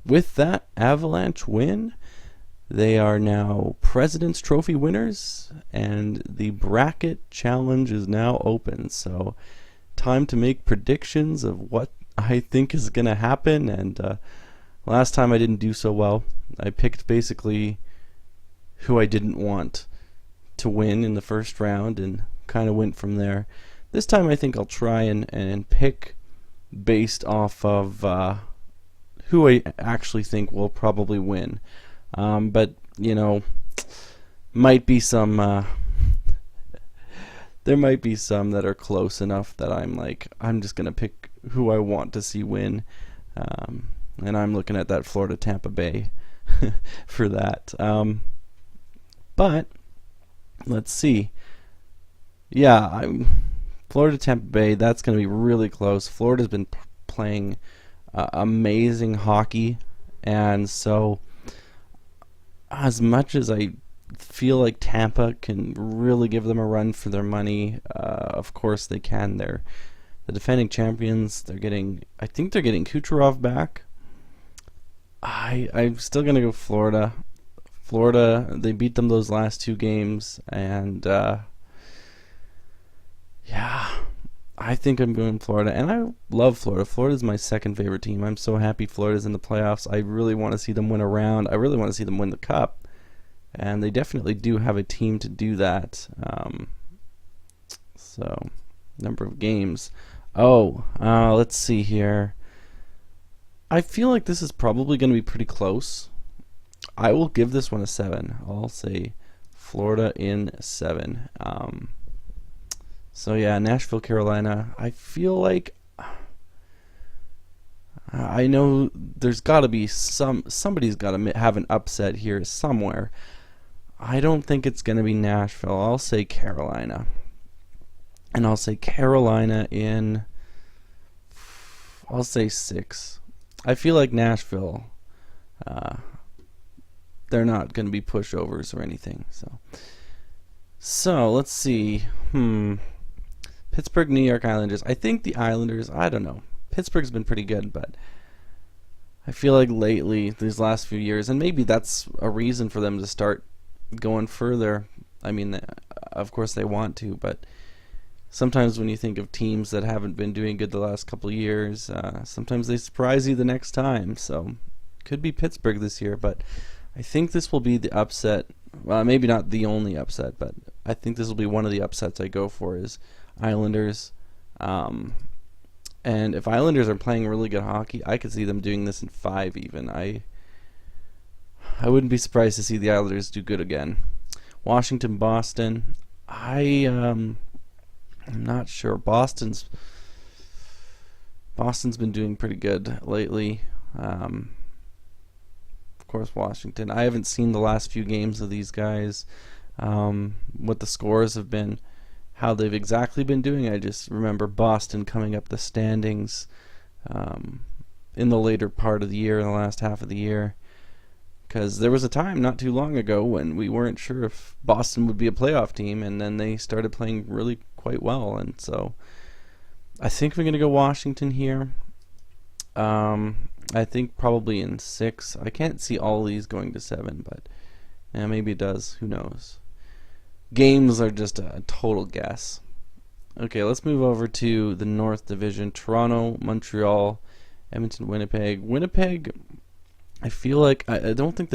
with that Avalanche win, they are now President's Trophy winners, and the bracket challenge is now open. So, time to make predictions of what I think is going to happen. And last time I didn't do so well. I picked basically who I didn't want to win in the first round and kind of went from there. This time I think I'll try and pick based off of who I actually think will probably win. But, might be some there might be some that are close enough that I'm just going to pick who I want to see win. And I'm looking at that Florida Tampa Bay for that. But let's see. Yeah, Florida Tampa Bay, that's going to be really close. Florida's been playing amazing hockey, and so as much as I feel like Tampa can really give them a run for their money, of course they can. They're the defending champions. I think they're getting Kucherov back. I'm still going to go Florida. Florida, they beat them those last two games, and yeah, I think I'm going Florida, and I love Florida. Florida's my second favorite team. I'm so happy Florida's in the playoffs. I really want to see them win a round. I really want to see them win the cup, and they definitely do have a team to do that. So, number of games. Let's see here. I feel like this is probably going to be pretty close. I will give this one a 7. I'll say Florida in 7. So yeah, Nashville, Carolina. I feel like I know there's got to be somebody's got to have an upset here somewhere. I don't think it's going to be Nashville. I'll say Carolina. And I'll say Carolina in, I'll say 6. I feel like Nashville, they're not going to be pushovers or anything. So let's see. Pittsburgh, New York Islanders. I think the Islanders, I don't know. Pittsburgh's been pretty good, but I feel like lately, these last few years, and maybe that's a reason for them to start going further. I mean, of course they want to, but sometimes when you think of teams that haven't been doing good the last couple of years, sometimes they surprise you the next time. So, could be Pittsburgh this year, but I think this will be the upset. Well, maybe not the only upset, but I think this will be one of the upsets I go for is Islanders. And if Islanders are playing really good hockey, I could see them doing this in 5 even. I wouldn't be surprised to see the Islanders do good again. Washington, Boston. I'm not sure. Boston's been doing pretty good lately. Of course, Washington. I haven't seen the last few games of these guys, what the scores have been, how they've exactly been doing. I just remember Boston coming up the standings in the later part of the year, in the last half of the year, because there was a time not too long ago when we weren't sure if Boston would be a playoff team, and then they started playing really quite well. And so I think we're going to go Washington here. I think probably in 6. I can't see all these going to 7, but maybe it does. Who knows? Games are just a total guess. Okay, let's move over to the North Division. Toronto, Montreal, Edmonton, Winnipeg. Winnipeg, I feel like I think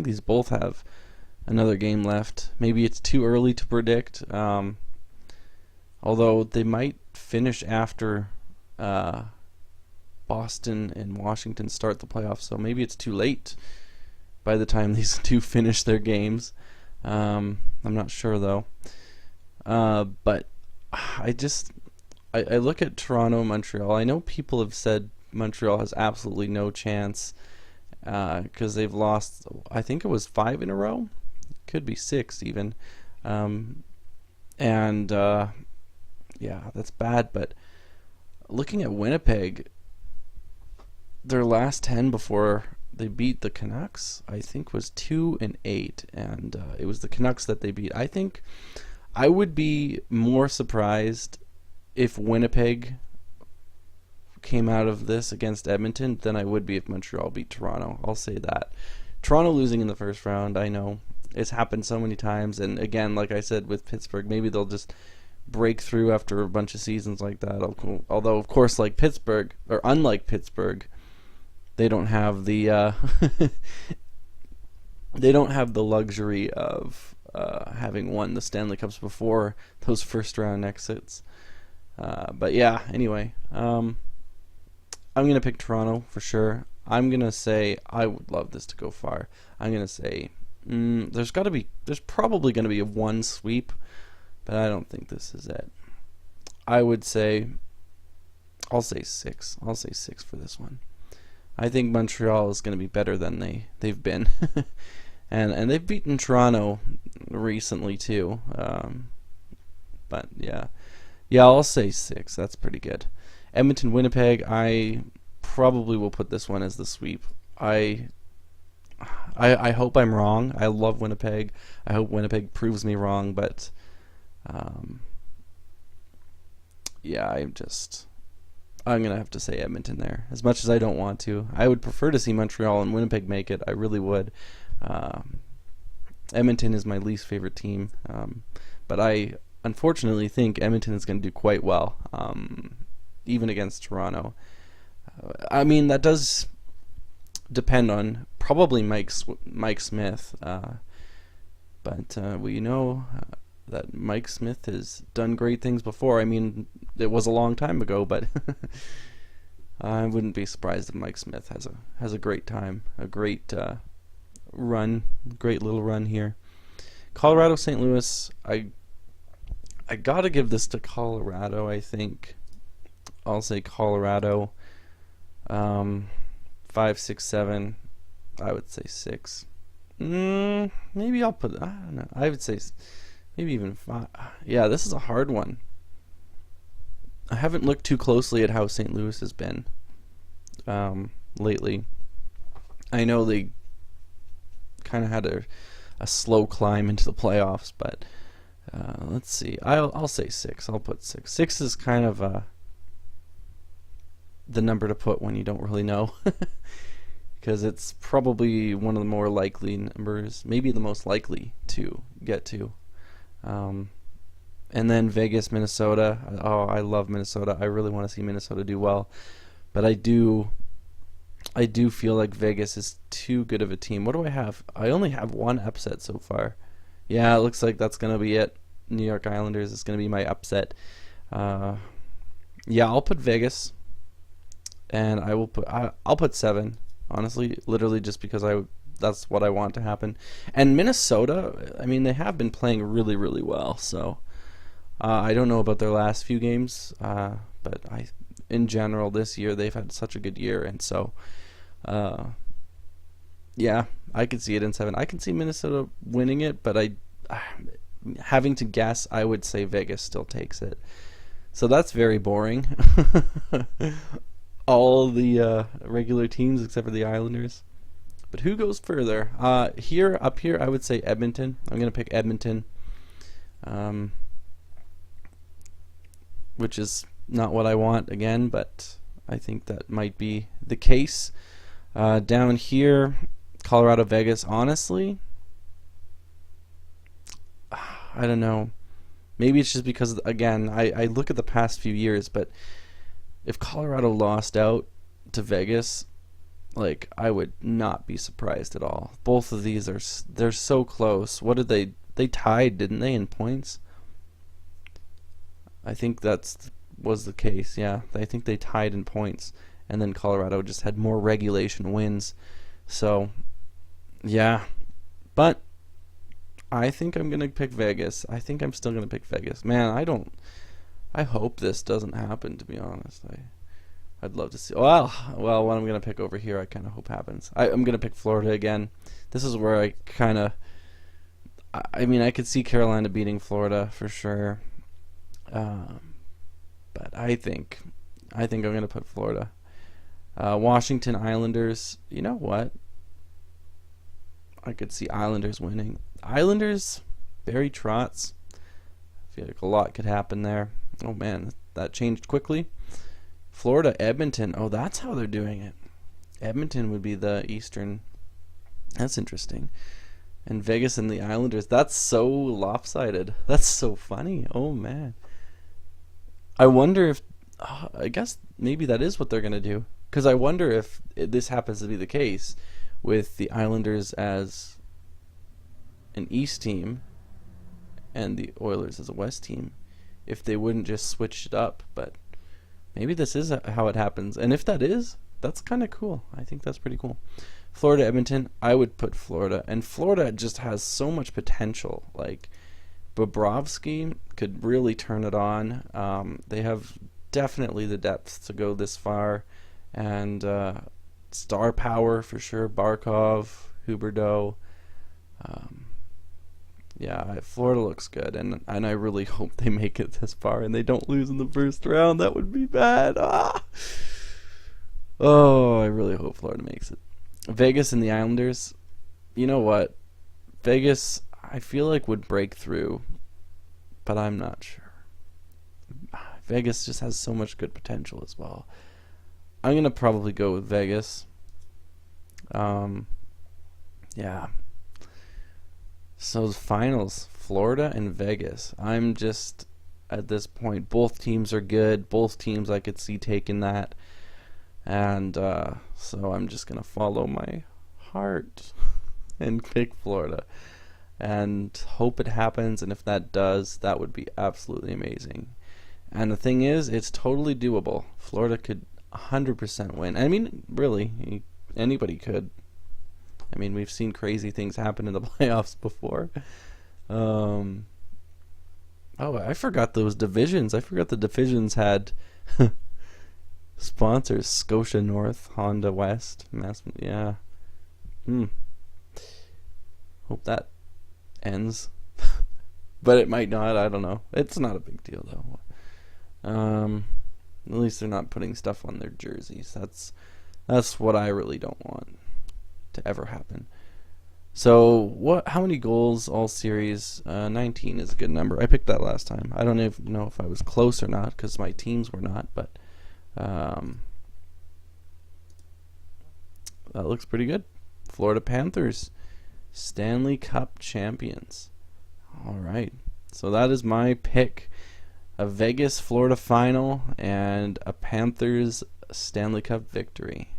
these both have another game left. Maybe it's too early to predict. Although they might finish after Boston and Washington start the playoffs, so maybe it's too late by the time these two finish their games. I'm not sure though. But I look at Toronto, Montreal. I know people have said Montreal has absolutely no chance because they've lost, I think it was 5 in a row. Could be 6 even. Yeah, that's bad. But looking at Winnipeg, their last 10 before they beat the Canucks, I think was 2-8, and it was the Canucks that they beat. I think I would be more surprised if Winnipeg came out of this against Edmonton than I would be if Montreal beat Toronto. I'll say that. Toronto losing in the first round, I know. It's happened so many times. And again, like I said with Pittsburgh, maybe they'll just break through after a bunch of seasons like that. Although, of course, like Pittsburgh, or unlike Pittsburgh, they don't have the they don't have the luxury of having won the Stanley Cups before those first round exits. But yeah, anyway, I'm gonna pick Toronto for sure. I'm gonna say I would love this to go far. I'm gonna say there's probably gonna be a one sweep, but I don't think this is it. I'll say 6. I'll say 6 for this one. I think Montreal is gonna be better than they've been, and they've beaten Toronto recently too. But yeah, I'll say 6. That's pretty good. Edmonton, Winnipeg. I probably will put this one as the sweep. I hope I'm wrong. I love Winnipeg. I hope Winnipeg proves me wrong, but yeah, I'm gonna have to say Edmonton there. As much as I don't want to, I would prefer to see Montreal and Winnipeg make it. I really would. Edmonton is my least favorite team, but I unfortunately think Edmonton is going to do quite well, even against Toronto. I mean, that does depend on probably Mike Smith, but we know that Mike Smith has done great things before. I mean, it was a long time ago, but I wouldn't be surprised if Mike Smith has a great time, a great great little run here. Colorado, St. Louis. I gotta give this to Colorado. I think I'll say Colorado. 5, 6, 7. I would say 6. Maybe I'll put. I don't know. I would say maybe even 5. Yeah, this is a hard one. I haven't looked too closely at how St. Louis has been lately. I know they kind of had a slow climb into the playoffs, but let's see. I'll say 6. I'll put 6. 6 is kind of the number to put when you don't really know, because it's probably one of the more likely numbers, maybe the most likely to get to. And then Vegas, Minnesota. Oh, I love Minnesota. I really want to see Minnesota do well, but I do feel like Vegas is too good of a team. What do I have? I only have one upset so far. Yeah, it looks like that's going to be it. New York Islanders is going to be my upset. Yeah, I'll put Vegas, and I'll put 7. Honestly, literally just because that's what I want to happen. And Minnesota, I mean, they have been playing really, really well. So I don't know about their last few games, but in general this year they've had such a good year, and so yeah, I could see it in 7. I can see Minnesota winning it, but having to guess, I would say Vegas still takes it. So that's very boring. All the regular teams except for the Islanders. But who goes further? Up here, I would say Edmonton. I'm going to pick Edmonton, which is not what I want again, but I think that might be the case. Down here, Colorado, Vegas. Honestly, I don't know. Maybe it's just because, again, I look at the past few years, but if Colorado lost out to Vegas, like, I would not be surprised at all. Both of these they're so close. What did they tied, didn't they, in points? I think was the case. Yeah, I think they tied in points, and then Colorado just had more regulation wins. So, yeah, but I think I'm gonna pick Vegas. I think I'm still gonna pick Vegas. Man, I hope this doesn't happen, to be honest. I'd love to see. Well, what I'm gonna pick over here, I kind of hope happens. I'm gonna pick Florida again. This is where I kind of. I mean, I could see Carolina beating Florida for sure. But I think I'm gonna put Florida. Washington Islanders. You know what? I could see Islanders winning. Islanders, Barry Trotz. I feel like a lot could happen there. Oh man, that changed quickly. Florida, Edmonton. Oh, that's how they're doing it. Edmonton would be the Eastern. That's interesting. And Vegas and the Islanders. That's so lopsided. That's so funny. Oh, man. I wonder if... I guess maybe that is what they're going to do. Because I wonder if this happens to be the case with the Islanders as an East team and the Oilers as a West team, if they wouldn't just switch it up. But maybe this is how it happens. And if that is, that's kind of cool. I think that's pretty cool. Florida, Edmonton, I would put Florida. And Florida just has so much potential. Like, Bobrovsky could really turn it on. They have definitely the depth to go this far. And star power for sure. Barkov, Huberdeau. Yeah, Florida looks good, and I really hope they make it this far and they don't lose in the first round. That would be bad. Oh, I really hope Florida makes it. Vegas and the Islanders. You know what? Vegas, I feel like would break through, but I'm not sure. Vegas just has so much good potential as well. I'm gonna probably go with Vegas. Yeah. So the finals, Florida and Vegas. I'm just at this point, both teams are good. Both teams I could see taking that, and so I'm just gonna follow my heart and pick Florida, and hope it happens. And if that does, that would be absolutely amazing. And the thing is, it's totally doable. Florida could 100% win. I mean, really, anybody could. I mean, we've seen crazy things happen in the playoffs before. Oh, I forgot those divisions. I forgot the divisions had sponsors. Scotia North, Honda West, yeah. Hope that ends. But it might not. I don't know. It's not a big deal, though. At least they're not putting stuff on their jerseys. That's what I really don't want to ever happen. So how many goals all series? 19 is a good number. I picked that last time. I don't even know if I was close or not because my teams were not, but that looks pretty good. Florida Panthers, Stanley Cup champions. All right, so that is my pick. A Vegas Florida final and a Panthers Stanley Cup victory.